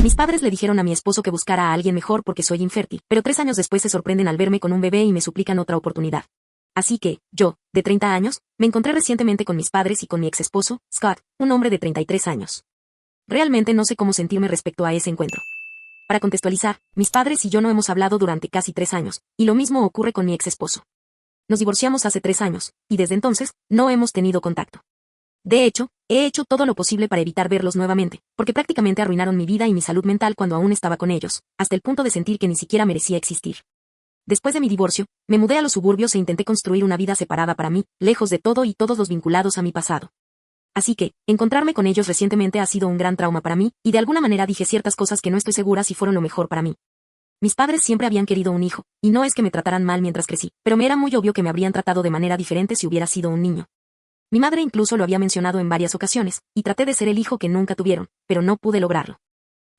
Mis padres le dijeron a mi esposo que buscara a alguien mejor porque soy infértil, pero 3 años después se sorprenden al verme con un bebé y me suplican otra oportunidad. Así que, yo, de 30 años, me encontré recientemente con mis padres y con mi ex esposo, Scott, un hombre de 33 años. Realmente no sé cómo sentirme respecto a ese encuentro. Para contextualizar, mis padres y yo no hemos hablado durante casi 3 años, y lo mismo ocurre con mi ex esposo. Nos divorciamos hace 3 años, y desde entonces, no hemos tenido contacto. De hecho, he hecho todo lo posible para evitar verlos nuevamente, porque prácticamente arruinaron mi vida y mi salud mental cuando aún estaba con ellos, hasta el punto de sentir que ni siquiera merecía existir. Después de mi divorcio, me mudé a los suburbios e intenté construir una vida separada para mí, lejos de todo y todos los vinculados a mi pasado. Así que, encontrarme con ellos recientemente ha sido un gran trauma para mí, y de alguna manera dije ciertas cosas que no estoy segura si fueron lo mejor para mí. Mis padres siempre habían querido un hijo, y no es que me trataran mal mientras crecí, pero me era muy obvio que me habrían tratado de manera diferente si hubiera sido un niño. Mi madre incluso lo había mencionado en varias ocasiones, y traté de ser el hijo que nunca tuvieron, pero no pude lograrlo.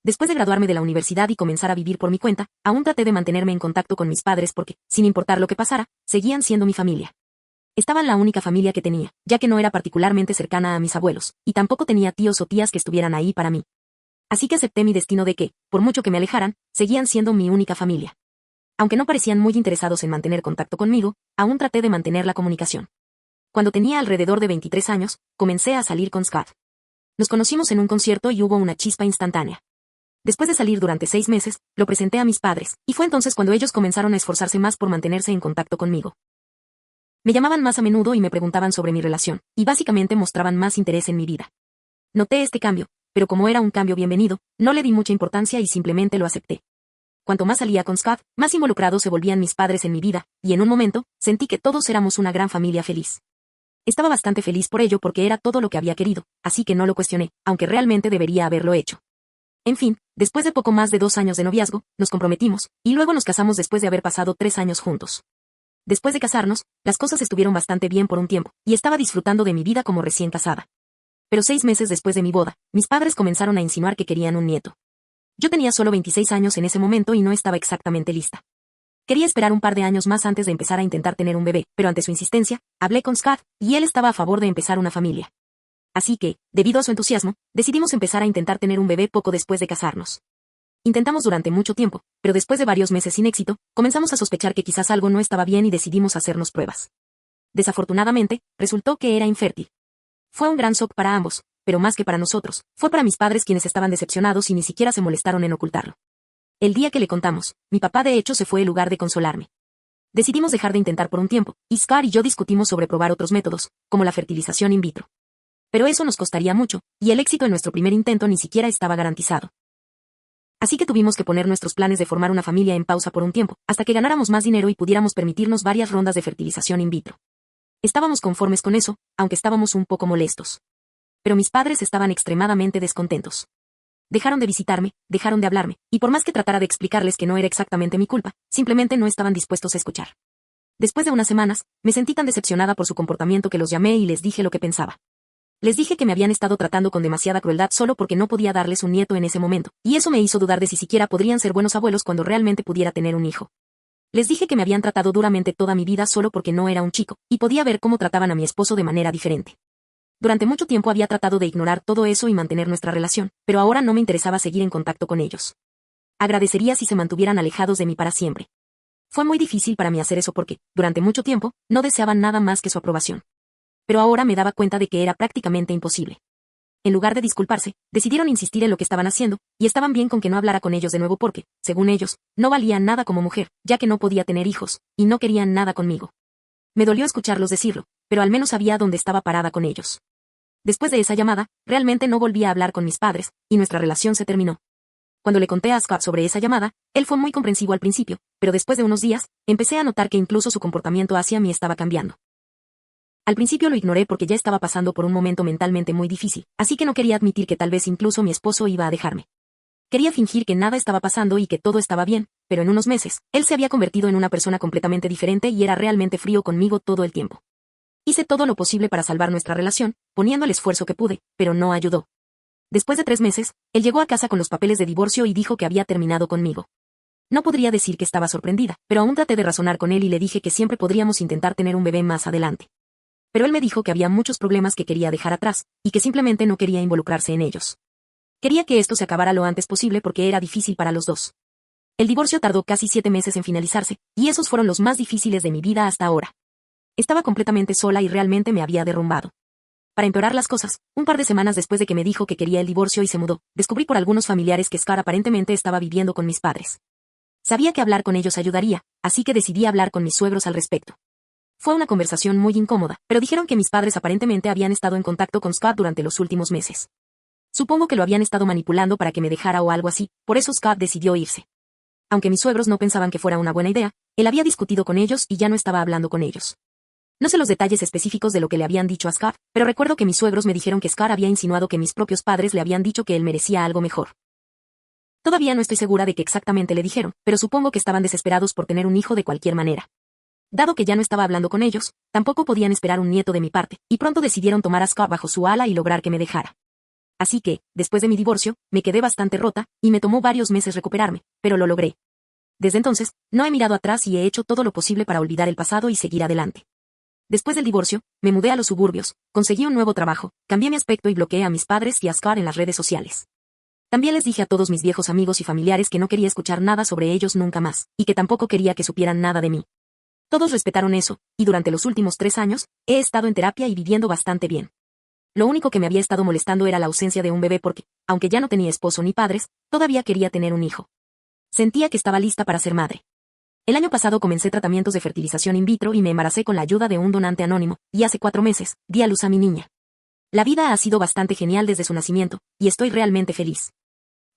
Después de graduarme de la universidad y comenzar a vivir por mi cuenta, aún traté de mantenerme en contacto con mis padres porque, sin importar lo que pasara, seguían siendo mi familia. Estaban la única familia que tenía, ya que no era particularmente cercana a mis abuelos, y tampoco tenía tíos o tías que estuvieran ahí para mí. Así que acepté mi destino de que, por mucho que me alejaran, seguían siendo mi única familia. Aunque no parecían muy interesados en mantener contacto conmigo, aún traté de mantener la comunicación. Cuando tenía alrededor de 23 años, comencé a salir con Scott. Nos conocimos en un concierto y hubo una chispa instantánea. Después de salir durante 6 meses, lo presenté a mis padres, y fue entonces cuando ellos comenzaron a esforzarse más por mantenerse en contacto conmigo. Me llamaban más a menudo y me preguntaban sobre mi relación, y básicamente mostraban más interés en mi vida. Noté este cambio, pero como era un cambio bienvenido, no le di mucha importancia y simplemente lo acepté. Cuanto más salía con Scott, más involucrados se volvían mis padres en mi vida, y en un momento, sentí que todos éramos una gran familia feliz. Estaba bastante feliz por ello porque era todo lo que había querido, así que no lo cuestioné, aunque realmente debería haberlo hecho. En fin, después de poco más de 2 años de noviazgo, nos comprometimos, y luego nos casamos después de haber pasado 3 años juntos. Después de casarnos, las cosas estuvieron bastante bien por un tiempo, y estaba disfrutando de mi vida como recién casada. Pero 6 meses después de mi boda, mis padres comenzaron a insinuar que querían un nieto. Yo tenía solo 26 años en ese momento y no estaba exactamente lista. Quería esperar un par de años más antes de empezar a intentar tener un bebé, pero ante su insistencia, hablé con Scott, y él estaba a favor de empezar una familia. Así que, debido a su entusiasmo, decidimos empezar a intentar tener un bebé poco después de casarnos. Intentamos durante mucho tiempo, pero después de varios meses sin éxito, comenzamos a sospechar que quizás algo no estaba bien y decidimos hacernos pruebas. Desafortunadamente, resultó que era infértil. Fue un gran shock para ambos, pero más que para nosotros, fue para mis padres quienes estaban decepcionados y ni siquiera se molestaron en ocultarlo. El día que le contamos, mi papá de hecho se fue en lugar de consolarme. Decidimos dejar de intentar por un tiempo, y Scott y yo discutimos sobre probar otros métodos, como la fertilización in vitro. Pero eso nos costaría mucho, y el éxito en nuestro primer intento ni siquiera estaba garantizado. Así que tuvimos que poner nuestros planes de formar una familia en pausa por un tiempo, hasta que ganáramos más dinero y pudiéramos permitirnos varias rondas de fertilización in vitro. Estábamos conformes con eso, aunque estábamos un poco molestos. Pero mis padres estaban extremadamente descontentos. Dejaron de visitarme, dejaron de hablarme, y por más que tratara de explicarles que no era exactamente mi culpa, simplemente no estaban dispuestos a escuchar. Después de unas semanas, me sentí tan decepcionada por su comportamiento que los llamé y les dije lo que pensaba. Les dije que me habían estado tratando con demasiada crueldad solo porque no podía darles un nieto en ese momento, y eso me hizo dudar de si siquiera podrían ser buenos abuelos cuando realmente pudiera tener un hijo. Les dije que me habían tratado duramente toda mi vida solo porque no era un chico, y podía ver cómo trataban a mi esposo de manera diferente. Durante mucho tiempo había tratado de ignorar todo eso y mantener nuestra relación, pero ahora no me interesaba seguir en contacto con ellos. Agradecería si se mantuvieran alejados de mí para siempre. Fue muy difícil para mí hacer eso porque, durante mucho tiempo, no deseaban nada más que su aprobación. Pero ahora me daba cuenta de que era prácticamente imposible. En lugar de disculparse, decidieron insistir en lo que estaban haciendo, y estaban bien con que no hablara con ellos de nuevo porque, según ellos, no valía nada como mujer, ya que no podía tener hijos, y no querían nada conmigo. Me dolió escucharlos decirlo, pero al menos sabía dónde estaba parada con ellos. Después de esa llamada, realmente no volví a hablar con mis padres, y nuestra relación se terminó. Cuando le conté a Scott sobre esa llamada, él fue muy comprensivo al principio, pero después de unos días, empecé a notar que incluso su comportamiento hacia mí estaba cambiando. Al principio lo ignoré porque ya estaba pasando por un momento mentalmente muy difícil, así que no quería admitir que tal vez incluso mi esposo iba a dejarme. Quería fingir que nada estaba pasando y que todo estaba bien, pero en unos meses, él se había convertido en una persona completamente diferente y era realmente frío conmigo todo el tiempo. Hice todo lo posible para salvar nuestra relación, poniendo el esfuerzo que pude, pero no ayudó. Después de 3 meses, él llegó a casa con los papeles de divorcio y dijo que había terminado conmigo. No podría decir que estaba sorprendida, pero aún traté de razonar con él y le dije que siempre podríamos intentar tener un bebé más adelante. Pero él me dijo que había muchos problemas que quería dejar atrás, y que simplemente no quería involucrarse en ellos. Quería que esto se acabara lo antes posible porque era difícil para los dos. El divorcio tardó casi 7 meses en finalizarse, y esos fueron los más difíciles de mi vida hasta ahora. Estaba completamente sola y realmente me había derrumbado. Para empeorar las cosas, un par de semanas después de que me dijo que quería el divorcio y se mudó, descubrí por algunos familiares que Scar aparentemente estaba viviendo con mis padres. Sabía que hablar con ellos ayudaría, así que decidí hablar con mis suegros al respecto. Fue una conversación muy incómoda, pero dijeron que mis padres aparentemente habían estado en contacto con Scott durante los últimos meses. Supongo que lo habían estado manipulando para que me dejara o algo así, por eso Scott decidió irse. Aunque mis suegros no pensaban que fuera una buena idea, él había discutido con ellos y ya no estaba hablando con ellos. No sé los detalles específicos de lo que le habían dicho a Scott, pero recuerdo que mis suegros me dijeron que Scott había insinuado que mis propios padres le habían dicho que él merecía algo mejor. Todavía no estoy segura de qué exactamente le dijeron, pero supongo que estaban desesperados por tener un hijo de cualquier manera. Dado que ya no estaba hablando con ellos, tampoco podían esperar un nieto de mi parte, y pronto decidieron tomar a Scott bajo su ala y lograr que me dejara. Así que, después de mi divorcio, me quedé bastante rota, y me tomó varios meses recuperarme, pero lo logré. Desde entonces, no he mirado atrás y he hecho todo lo posible para olvidar el pasado y seguir adelante. Después del divorcio, me mudé a los suburbios, conseguí un nuevo trabajo, cambié mi aspecto y bloqueé a mis padres y a Scott en las redes sociales. También les dije a todos mis viejos amigos y familiares que no quería escuchar nada sobre ellos nunca más, y que tampoco quería que supieran nada de mí. Todos respetaron eso, y durante los últimos 3 años, he estado en terapia y viviendo bastante bien. Lo único que me había estado molestando era la ausencia de un bebé porque, aunque ya no tenía esposo ni padres, todavía quería tener un hijo. Sentía que estaba lista para ser madre. El año pasado comencé tratamientos de fertilización in vitro y me embaracé con la ayuda de un donante anónimo, y hace 4 meses, di a luz a mi niña. La vida ha sido bastante genial desde su nacimiento, y estoy realmente feliz.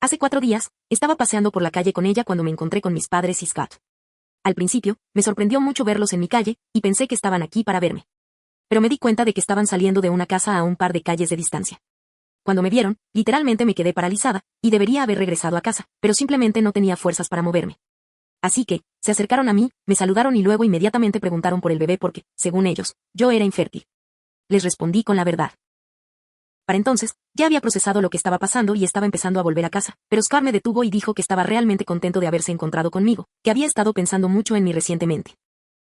Hace 4 días, estaba paseando por la calle con ella cuando me encontré con mis padres y Scott. Al principio, me sorprendió mucho verlos en mi calle, y pensé que estaban aquí para verme. Pero me di cuenta de que estaban saliendo de una casa a un par de calles de distancia. Cuando me vieron, literalmente me quedé paralizada, y debería haber regresado a casa, pero simplemente no tenía fuerzas para moverme. Así que, se acercaron a mí, me saludaron y luego inmediatamente preguntaron por el bebé porque, según ellos, yo era infértil. Les respondí con la verdad. Para entonces, ya había procesado lo que estaba pasando y estaba empezando a volver a casa, pero Scar me detuvo y dijo que estaba realmente contento de haberse encontrado conmigo, que había estado pensando mucho en mí recientemente.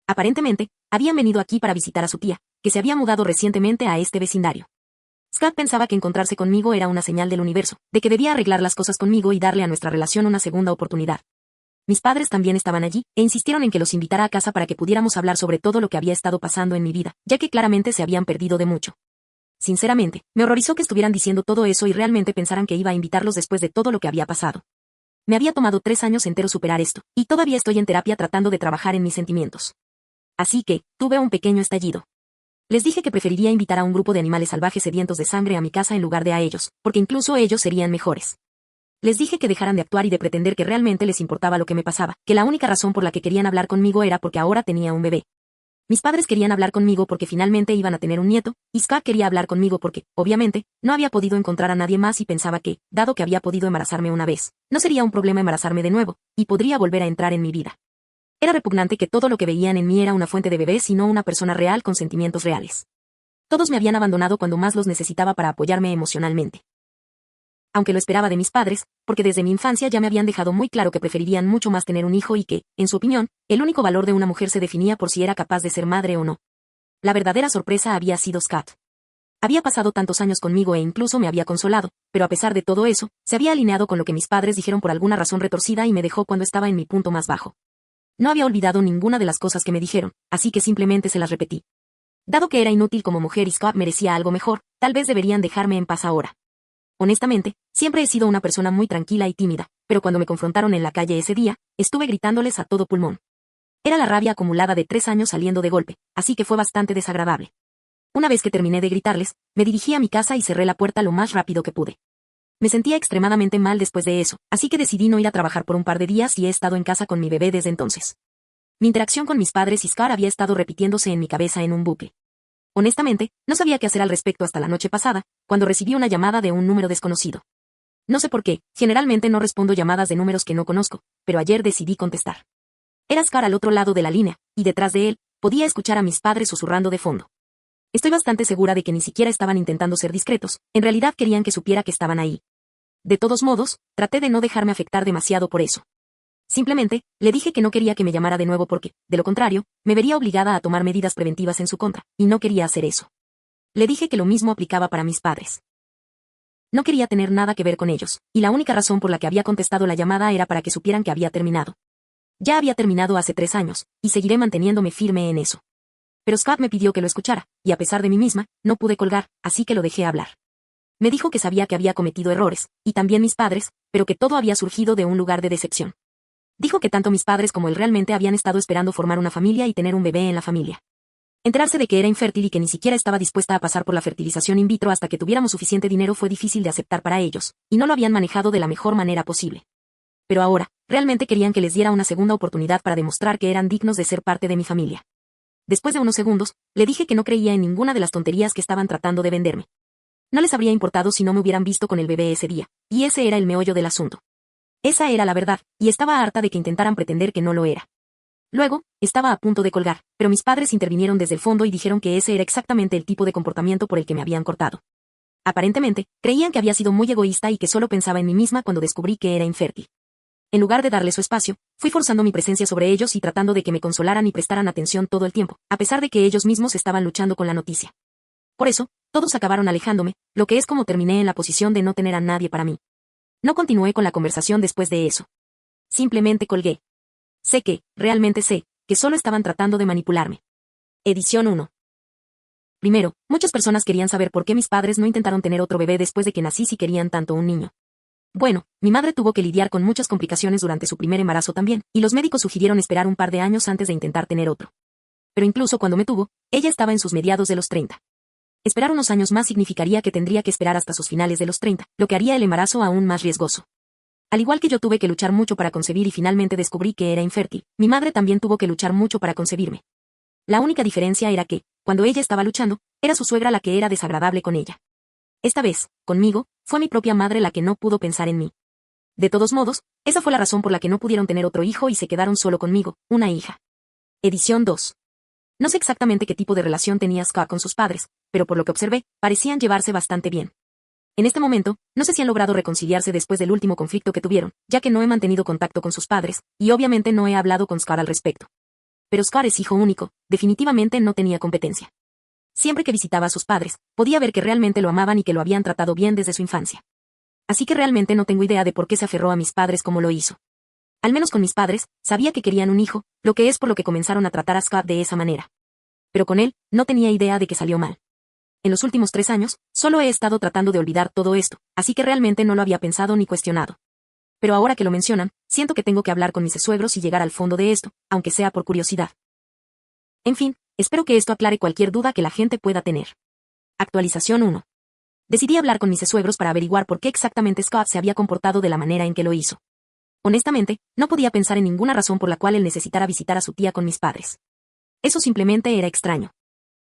Aparentemente, habían venido aquí para visitar a su tía, que se había mudado recientemente a este vecindario. Scott pensaba que encontrarse conmigo era una señal del universo, de que debía arreglar las cosas conmigo y darle a nuestra relación una segunda oportunidad. Mis padres también estaban allí, e insistieron en que los invitara a casa para que pudiéramos hablar sobre todo lo que había estado pasando en mi vida, ya que claramente se habían perdido de mucho. Sinceramente, me horrorizó que estuvieran diciendo todo eso y realmente pensaran que iba a invitarlos después de todo lo que había pasado. Me había tomado 3 años enteros superar esto, y todavía estoy en terapia tratando de trabajar en mis sentimientos. Así que, tuve un pequeño estallido. Les dije que preferiría invitar a un grupo de animales salvajes sedientos de sangre a mi casa en lugar de a ellos, porque incluso ellos serían mejores. Les dije que dejaran de actuar y de pretender que realmente les importaba lo que me pasaba, que la única razón por la que querían hablar conmigo era porque ahora tenía un bebé. Mis padres querían hablar conmigo porque finalmente iban a tener un nieto, y Scott quería hablar conmigo porque, obviamente, no había podido encontrar a nadie más y pensaba que, dado que había podido embarazarme una vez, no sería un problema embarazarme de nuevo, y podría volver a entrar en mi vida. Era repugnante que todo lo que veían en mí era una fuente de bebés y no una persona real con sentimientos reales. Todos me habían abandonado cuando más los necesitaba para apoyarme emocionalmente. Aunque lo esperaba de mis padres, porque desde mi infancia ya me habían dejado muy claro que preferirían mucho más tener un hijo y que, en su opinión, el único valor de una mujer se definía por si era capaz de ser madre o no. La verdadera sorpresa había sido Scott. Había pasado tantos años conmigo e incluso me había consolado, pero a pesar de todo eso, se había alineado con lo que mis padres dijeron por alguna razón retorcida y me dejó cuando estaba en mi punto más bajo. No había olvidado ninguna de las cosas que me dijeron, así que simplemente se las repetí. Dado que era inútil como mujer y Scott merecía algo mejor, tal vez deberían dejarme en paz ahora. Honestamente, siempre he sido una persona muy tranquila y tímida, pero cuando me confrontaron en la calle ese día, estuve gritándoles a todo pulmón. Era la rabia acumulada de 3 años saliendo de golpe, así que fue bastante desagradable. Una vez que terminé de gritarles, me dirigí a mi casa y cerré la puerta lo más rápido que pude. Me sentía extremadamente mal después de eso, así que decidí no ir a trabajar por un par de días y he estado en casa con mi bebé desde entonces. Mi interacción con mis padres y Scott había estado repitiéndose en mi cabeza en un bucle. Honestamente, no sabía qué hacer al respecto hasta la noche pasada, cuando recibí una llamada de un número desconocido. No sé por qué, generalmente no respondo llamadas de números que no conozco, pero ayer decidí contestar. Era Scott al otro lado de la línea, y detrás de él, podía escuchar a mis padres susurrando de fondo. Estoy bastante segura de que ni siquiera estaban intentando ser discretos, en realidad querían que supiera que estaban ahí. De todos modos, traté de no dejarme afectar demasiado por eso. Simplemente, le dije que no quería que me llamara de nuevo porque, de lo contrario, me vería obligada a tomar medidas preventivas en su contra, y no quería hacer eso. Le dije que lo mismo aplicaba para mis padres. no quería tener nada que ver con ellos, y la única razón por la que había contestado la llamada era para que supieran que había terminado. Ya había terminado hace 3 años, y seguiré manteniéndome firme en eso. Pero Scott me pidió que lo escuchara, y a pesar de mí misma, no pude colgar, así que lo dejé hablar. Me dijo que sabía que había cometido errores, y también mis padres, pero que todo había surgido de un lugar de decepción. Dijo que tanto mis padres como él realmente habían estado esperando formar una familia y tener un bebé en la familia. Enterarse de que era infértil y que ni siquiera estaba dispuesta a pasar por la fertilización in vitro hasta que tuviéramos suficiente dinero fue difícil de aceptar para ellos, y no lo habían manejado de la mejor manera posible. Pero ahora, realmente querían que les diera una segunda oportunidad para demostrar que eran dignos de ser parte de mi familia. Después de unos segundos, le dije que no creía en ninguna de las tonterías que estaban tratando de venderme. No les habría importado si no me hubieran visto con el bebé ese día, y ese era el meollo del asunto. Esa era la verdad, y estaba harta de que intentaran pretender que no lo era. Luego, estaba a punto de colgar, pero mis padres intervinieron desde el fondo y dijeron que ese era exactamente el tipo de comportamiento por el que me habían cortado. Aparentemente, creían que había sido muy egoísta y que solo pensaba en mí misma cuando descubrí que era infértil. En lugar de darle su espacio, fui forzando mi presencia sobre ellos y tratando de que me consolaran y prestaran atención todo el tiempo, a pesar de que ellos mismos estaban luchando con la noticia. Por eso, todos acabaron alejándome, lo que es como terminé en la posición de no tener a nadie para mí. No continué con la conversación después de eso. Simplemente colgué. Realmente sé, que solo estaban tratando de manipularme. Edición 1. Primero, muchas personas querían saber por qué mis padres no intentaron tener otro bebé después de que nací si querían tanto un niño. Bueno, mi madre tuvo que lidiar con muchas complicaciones durante su primer embarazo también, y los médicos sugirieron esperar un par de años antes de intentar tener otro. Pero incluso cuando me tuvo, ella estaba en sus mediados de los 30. Esperar unos años más significaría que tendría que esperar hasta sus finales de los 30, lo que haría el embarazo aún más riesgoso. Al igual que yo tuve que luchar mucho para concebir y finalmente descubrí que era infértil, mi madre también tuvo que luchar mucho para concebirme. La única diferencia era que, cuando ella estaba luchando, era su suegra la que era desagradable con ella. Esta vez, conmigo, fue mi propia madre la que no pudo pensar en mí. De todos modos, esa fue la razón por la que no pudieron tener otro hijo y se quedaron solo conmigo, una hija. Edición 2. No sé exactamente qué tipo de relación tenía Scott con sus padres, pero por lo que observé, parecían llevarse bastante bien. En este momento, no sé si han logrado reconciliarse después del último conflicto que tuvieron, ya que no he mantenido contacto con sus padres, y obviamente no he hablado con Scott al respecto. Pero Scott es hijo único, definitivamente no tenía competencia. Siempre que visitaba a sus padres, podía ver que realmente lo amaban y que lo habían tratado bien desde su infancia. Así que realmente no tengo idea de por qué se aferró a mis padres como lo hizo. Al menos con mis padres, sabía que querían un hijo, lo que es por lo que comenzaron a tratar a Scott de esa manera. Pero con él, no tenía idea de que salió mal. En los últimos 3 años, solo he estado tratando de olvidar todo esto, así que realmente no lo había pensado ni cuestionado. Pero ahora que lo mencionan, siento que tengo que hablar con mis suegros y llegar al fondo de esto, aunque sea por curiosidad. En fin, espero que esto aclare cualquier duda que la gente pueda tener. Actualización 1. Decidí hablar con mis suegros para averiguar por qué exactamente Scott se había comportado de la manera en que lo hizo. Honestamente, no podía pensar en ninguna razón por la cual él necesitara visitar a su tía con mis padres. Eso simplemente era extraño.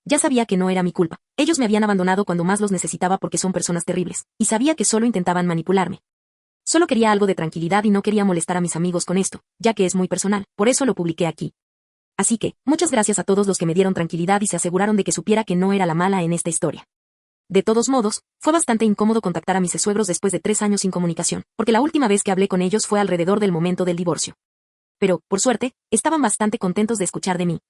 Ya sabía que no era mi culpa, ellos me habían abandonado cuando más los necesitaba porque son personas terribles, y sabía que solo intentaban manipularme. Solo quería algo de tranquilidad y no quería molestar a mis amigos con esto, ya que es muy personal, por eso lo publiqué aquí. Así que, muchas gracias a todos los que me dieron tranquilidad y se aseguraron de que supiera que no era la mala en esta historia. De todos modos, fue bastante incómodo contactar a mis suegros después de 3 años sin comunicación, porque la última vez que hablé con ellos fue alrededor del momento del divorcio. Pero, por suerte, estaban bastante contentos de escuchar de mí.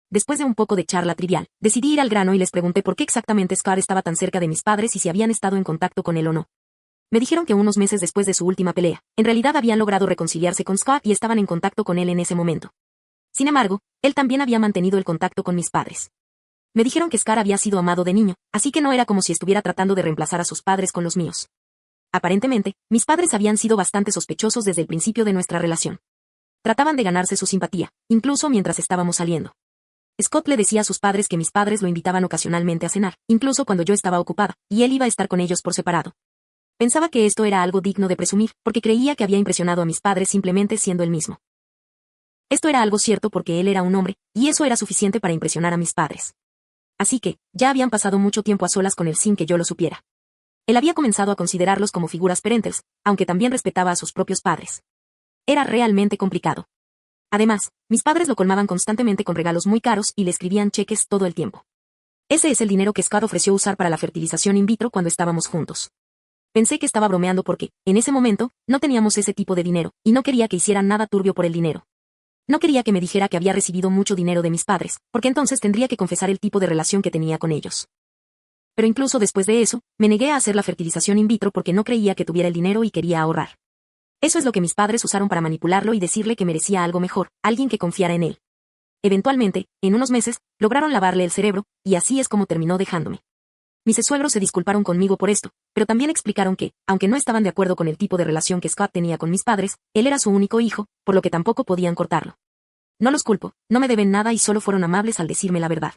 Después de un poco de charla trivial, decidí ir al grano y les pregunté por qué exactamente Scott estaba tan cerca de mis padres y si habían estado en contacto con él o no. Me dijeron que unos meses después de su última pelea, en realidad habían logrado reconciliarse con Scott y estaban en contacto con él en ese momento. Sin embargo, él también había mantenido el contacto con mis padres. Me dijeron que Scott había sido amado de niño, así que no era como si estuviera tratando de reemplazar a sus padres con los míos. Aparentemente, mis padres habían sido bastante sospechosos desde el principio de nuestra relación. Trataban de ganarse su simpatía, incluso mientras estábamos saliendo. Scott le decía a sus padres que mis padres lo invitaban ocasionalmente a cenar, incluso cuando yo estaba ocupada, y él iba a estar con ellos por separado. Pensaba que esto era algo digno de presumir, porque creía que había impresionado a mis padres simplemente siendo él mismo. Esto era algo cierto porque él era un hombre, y eso era suficiente para impresionar a mis padres. Así que, ya habían pasado mucho tiempo a solas con él sin que yo lo supiera. Él había comenzado a considerarlos como figuras parentales, aunque también respetaba a sus propios padres. Era realmente complicado. Además, mis padres lo colmaban constantemente con regalos muy caros y le escribían cheques todo el tiempo. Ese es el dinero que Scott ofreció usar para la fertilización in vitro cuando estábamos juntos. Pensé que estaba bromeando porque, en ese momento, no teníamos ese tipo de dinero, y no quería que hicieran nada turbio por el dinero. No quería que me dijera que había recibido mucho dinero de mis padres, porque entonces tendría que confesar el tipo de relación que tenía con ellos. Pero incluso después de eso, me negué a hacer la fertilización in vitro porque no creía que tuviera el dinero y quería ahorrar. Eso es lo que mis padres usaron para manipularlo y decirle que merecía algo mejor, alguien que confiara en él. Eventualmente, en unos meses, lograron lavarle el cerebro, y así es como terminó dejándome. Mis suegros se disculparon conmigo por esto, pero también explicaron que, aunque no estaban de acuerdo con el tipo de relación que Scott tenía con mis padres, él era su único hijo, por lo que tampoco podían cortarlo. No los culpo, no me deben nada y solo fueron amables al decirme la verdad.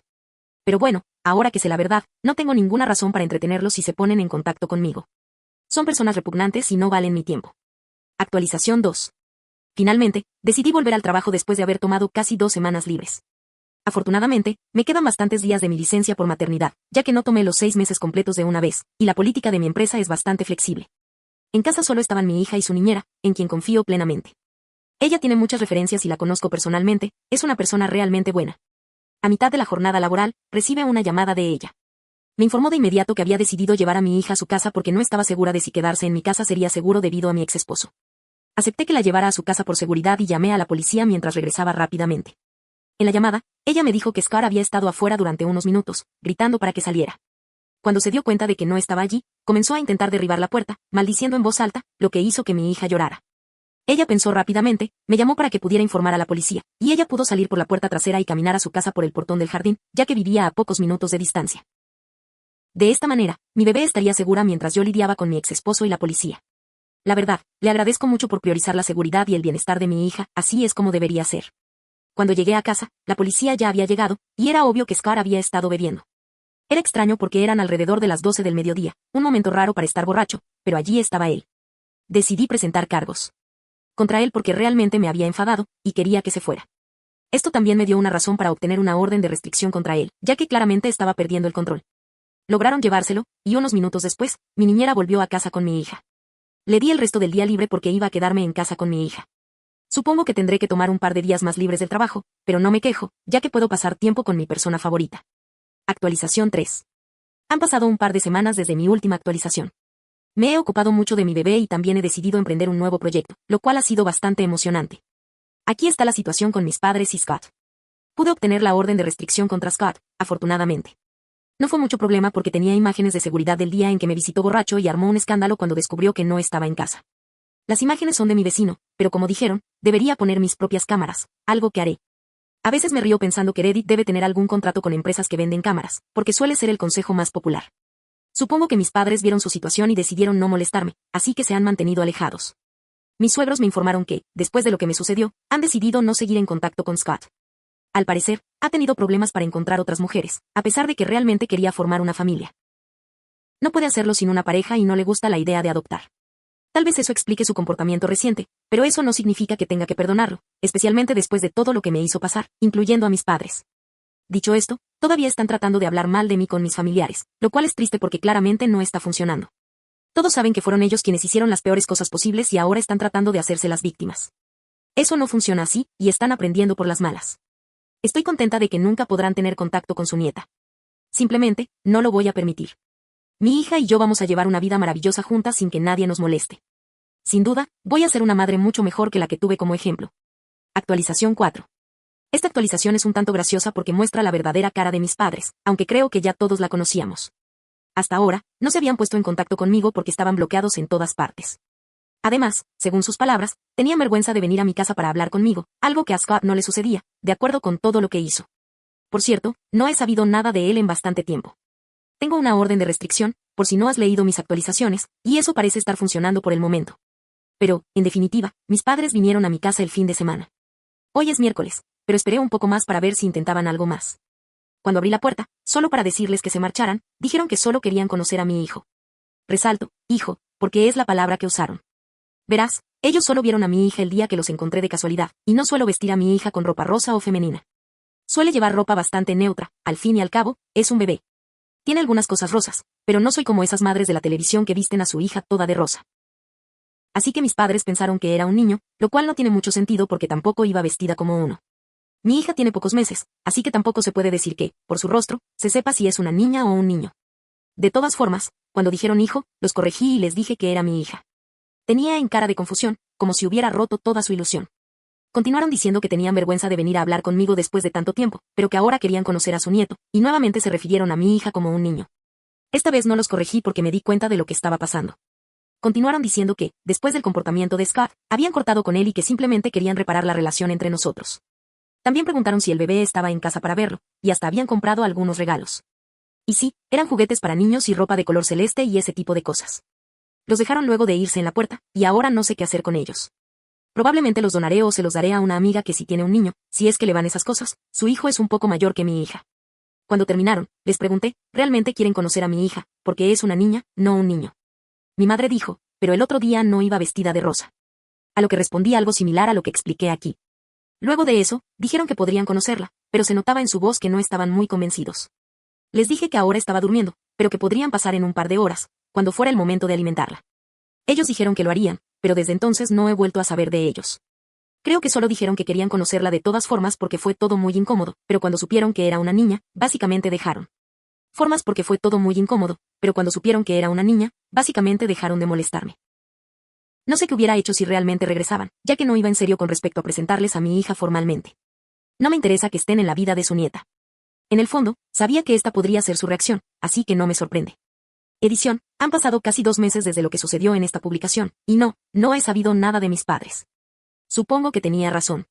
Pero bueno, ahora que sé la verdad, no tengo ninguna razón para entretenerlos si se ponen en contacto conmigo. Son personas repugnantes y no valen mi tiempo. Actualización 2. Finalmente, decidí volver al trabajo después de haber tomado casi 2 semanas libres. Afortunadamente, me quedan bastantes días de mi licencia por maternidad, ya que no tomé los 6 meses completos de una vez, y la política de mi empresa es bastante flexible. En casa solo estaban mi hija y su niñera, en quien confío plenamente. Ella tiene muchas referencias y la conozco personalmente, es una persona realmente buena. A mitad de la jornada laboral, recibe una llamada de ella. Me informó de inmediato que había decidido llevar a mi hija a su casa porque no estaba segura de si quedarse en mi casa sería seguro debido a mi exesposo. Acepté que la llevara a su casa por seguridad y llamé a la policía mientras regresaba rápidamente. En la llamada, ella me dijo que Scott había estado afuera durante unos minutos, gritando para que saliera. Cuando se dio cuenta de que no estaba allí, comenzó a intentar derribar la puerta, maldiciendo en voz alta, lo que hizo que mi hija llorara. Ella pensó rápidamente, me llamó para que pudiera informar a la policía, y ella pudo salir por la puerta trasera y caminar a su casa por el portón del jardín, ya que vivía a pocos minutos de distancia. De esta manera, mi bebé estaría segura mientras yo lidiaba con mi exesposo y la policía. La verdad, le agradezco mucho por priorizar la seguridad y el bienestar de mi hija, así es como debería ser. Cuando llegué a casa, la policía ya había llegado, y era obvio que Scott había estado bebiendo. Era extraño porque eran alrededor de las 12 del mediodía, un momento raro para estar borracho, pero allí estaba él. Decidí presentar cargos contra él porque realmente me había enfadado, y quería que se fuera. Esto también me dio una razón para obtener una orden de restricción contra él, ya que claramente estaba perdiendo el control. Lograron llevárselo, y unos minutos después, mi niñera volvió a casa con mi hija. Le di el resto del día libre porque iba a quedarme en casa con mi hija. Supongo que tendré que tomar un par de días más libres del trabajo, pero no me quejo, ya que puedo pasar tiempo con mi persona favorita. Actualización 3. Han pasado un par de semanas desde mi última actualización. Me he ocupado mucho de mi bebé y también he decidido emprender un nuevo proyecto, lo cual ha sido bastante emocionante. Aquí está la situación con mis padres y Scott. Pude obtener la orden de restricción contra Scott, afortunadamente. No fue mucho problema porque tenía imágenes de seguridad del día en que me visitó borracho y armó un escándalo cuando descubrió que no estaba en casa. Las imágenes son de mi vecino, pero como dijeron, debería poner mis propias cámaras, algo que haré. A veces me río pensando que Reddit debe tener algún contrato con empresas que venden cámaras, porque suele ser el consejo más popular. Supongo que mis padres vieron su situación y decidieron no molestarme, así que se han mantenido alejados. Mis suegros me informaron que, después de lo que me sucedió, han decidido no seguir en contacto con Scott. Al parecer, ha tenido problemas para encontrar otras mujeres, a pesar de que realmente quería formar una familia. No puede hacerlo sin una pareja y no le gusta la idea de adoptar. Tal vez eso explique su comportamiento reciente, pero eso no significa que tenga que perdonarlo, especialmente después de todo lo que me hizo pasar, incluyendo a mis padres. Dicho esto, todavía están tratando de hablar mal de mí con mis familiares, lo cual es triste porque claramente no está funcionando. Todos saben que fueron ellos quienes hicieron las peores cosas posibles y ahora están tratando de hacerse las víctimas. Eso no funciona así, y están aprendiendo por las malas. Estoy contenta de que nunca podrán tener contacto con su nieta. Simplemente, no lo voy a permitir. Mi hija y yo vamos a llevar una vida maravillosa juntas sin que nadie nos moleste. Sin duda, voy a ser una madre mucho mejor que la que tuve como ejemplo. Actualización 4. Esta actualización es un tanto graciosa porque muestra la verdadera cara de mis padres, aunque creo que ya todos la conocíamos. Hasta ahora, no se habían puesto en contacto conmigo porque estaban bloqueados en todas partes. Además, según sus palabras, tenían vergüenza de venir a mi casa para hablar conmigo, algo que a Scott no le sucedía, de acuerdo con todo lo que hizo. Por cierto, no he sabido nada de él en bastante tiempo. Tengo una orden de restricción, por si no has leído mis actualizaciones, y eso parece estar funcionando por el momento. Pero, en definitiva, mis padres vinieron a mi casa el fin de semana. Hoy es miércoles, pero esperé un poco más para ver si intentaban algo más. Cuando abrí la puerta, solo para decirles que se marcharan, dijeron que solo querían conocer a mi hijo. Resalto, hijo, porque es la palabra que usaron. Verás, ellos solo vieron a mi hija el día que los encontré de casualidad, y no suelo vestir a mi hija con ropa rosa o femenina. Suele llevar ropa bastante neutra, al fin y al cabo, es un bebé. Tiene algunas cosas rosas, pero no soy como esas madres de la televisión que visten a su hija toda de rosa. Así que mis padres pensaron que era un niño, lo cual no tiene mucho sentido porque tampoco iba vestida como uno. Mi hija tiene pocos meses, así que tampoco se puede decir que, por su rostro, se sepa si es una niña o un niño. De todas formas, cuando dijeron hijo, los corregí y les dije que era mi hija. Tenía en cara de confusión, como si hubiera roto toda su ilusión. Continuaron diciendo que tenían vergüenza de venir a hablar conmigo después de tanto tiempo, pero que ahora querían conocer a su nieto, y nuevamente se refirieron a mi hija como un niño. Esta vez no los corregí porque me di cuenta de lo que estaba pasando. Continuaron diciendo que, después del comportamiento de Scott, habían cortado con él y que simplemente querían reparar la relación entre nosotros. También preguntaron si el bebé estaba en casa para verlo, y hasta habían comprado algunos regalos. Y sí, eran juguetes para niños y ropa de color celeste y ese tipo de cosas. Los dejaron luego de irse en la puerta, y ahora no sé qué hacer con ellos. Probablemente los donaré o se los daré a una amiga que sí tiene un niño, si es que le van esas cosas. Su hijo es un poco mayor que mi hija. Cuando terminaron, les pregunté, ¿realmente quieren conocer a mi hija, porque es una niña, no un niño? Mi madre dijo, pero el otro día no iba vestida de rosa. A lo que respondí algo similar a lo que expliqué aquí. Luego de eso, dijeron que podrían conocerla, pero se notaba en su voz que no estaban muy convencidos. Les dije que ahora estaba durmiendo, pero que podrían pasar en un par de horas, cuando fuera el momento de alimentarla. Ellos dijeron que lo harían, pero desde entonces no he vuelto a saber de ellos. Creo que solo dijeron que querían conocerla de todas formas porque fue todo muy incómodo, pero cuando supieron que era una niña, básicamente dejaron. Formas porque fue todo muy incómodo, pero cuando supieron que era una niña, básicamente dejaron de molestarme. No sé qué hubiera hecho si realmente regresaban, ya que no iba en serio con respecto a presentarles a mi hija formalmente. No me interesa que estén en la vida de su nieta. En el fondo, sabía que esta podría ser su reacción, así que no me sorprende. Edición, han pasado casi 2 meses desde lo que sucedió en esta publicación, y no he sabido nada de mis padres. Supongo que tenía razón.